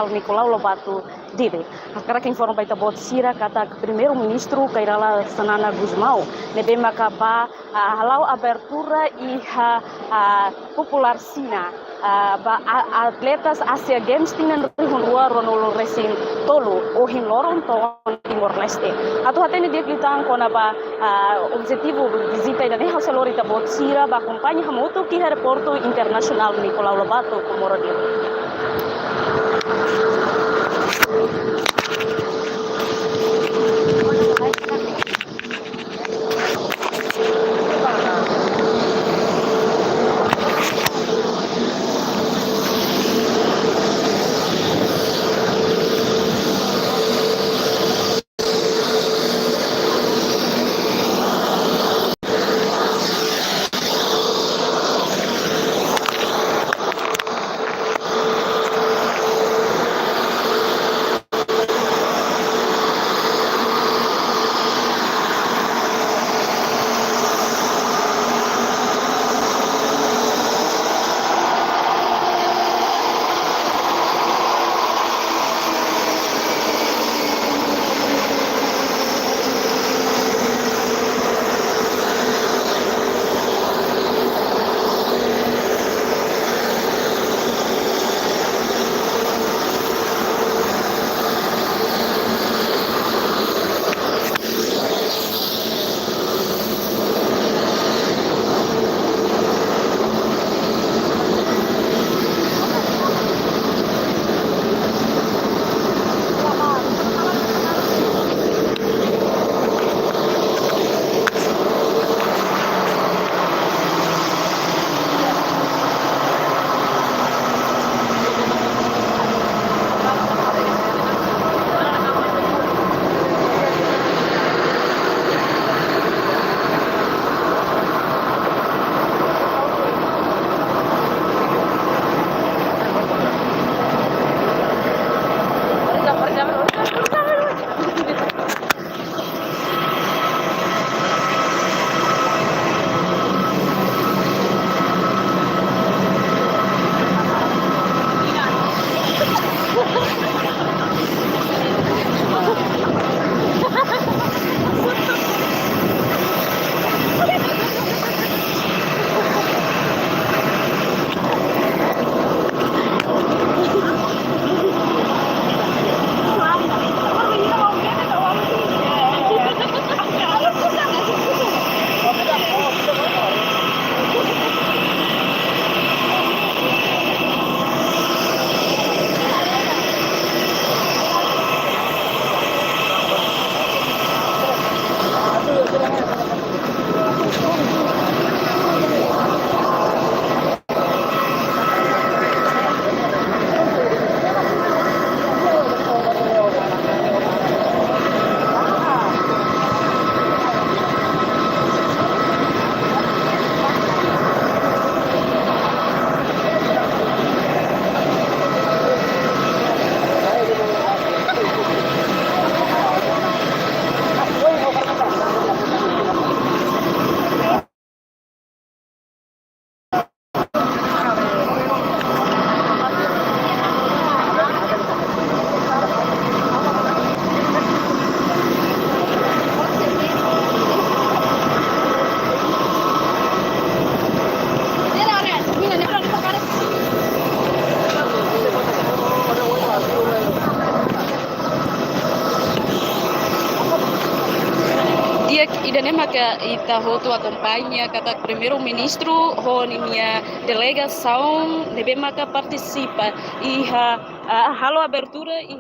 Nicolau Lobato dile. Agora quem foram baita bot sira kata primeiro-ministro Kairala Sanana Gusmao nebe makaba halau abertura e a popular sina atletas Asia Games tinan rihunrua ronolo resin tolo o hin loron ton Timor Leste. Atu hatene dia klitang kona ba objetivo visita ida neha salori ta bot sira ba kompanyi hamoto ki aeroporto internasional Nicolau Lobato Komoro dia. Idanema que ita hotu acompanha kata primeiro-ministro minha delegação nebema que participa e halo abertura e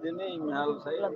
Ini mahal saya.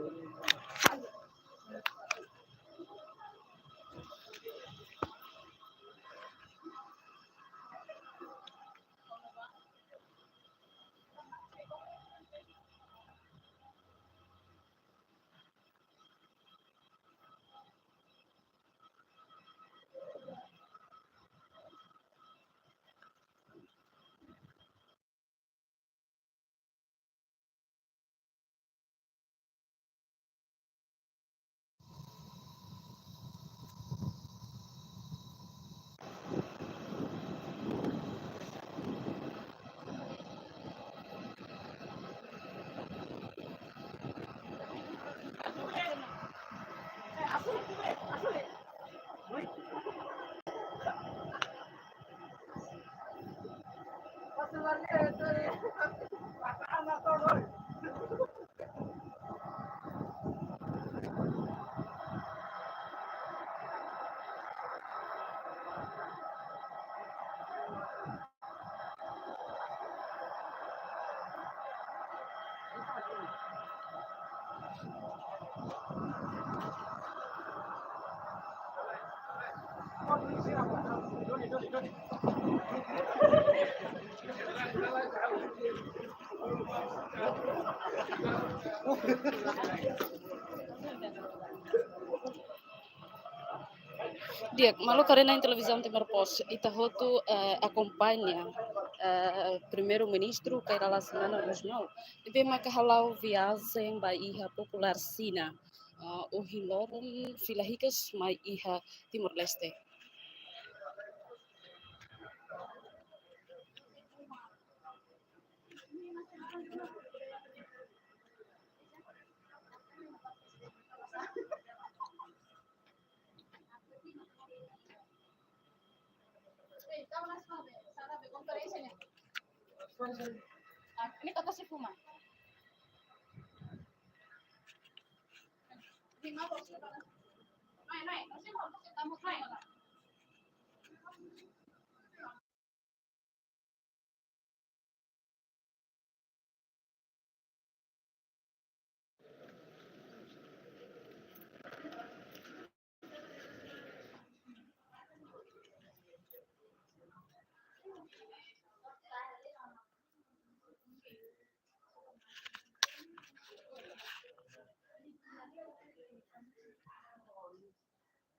Dia, malu karena em televisão tem pos, Itahoto acompanha primeiro-ministro que era lá semana regional. E bem makahalau viagem ba iha popular Sina, o hiloran filahicas mai iha Timor Leste. Ini kata si Fuma. Naik, naik, naik. Nanti mau kasih tamu naik.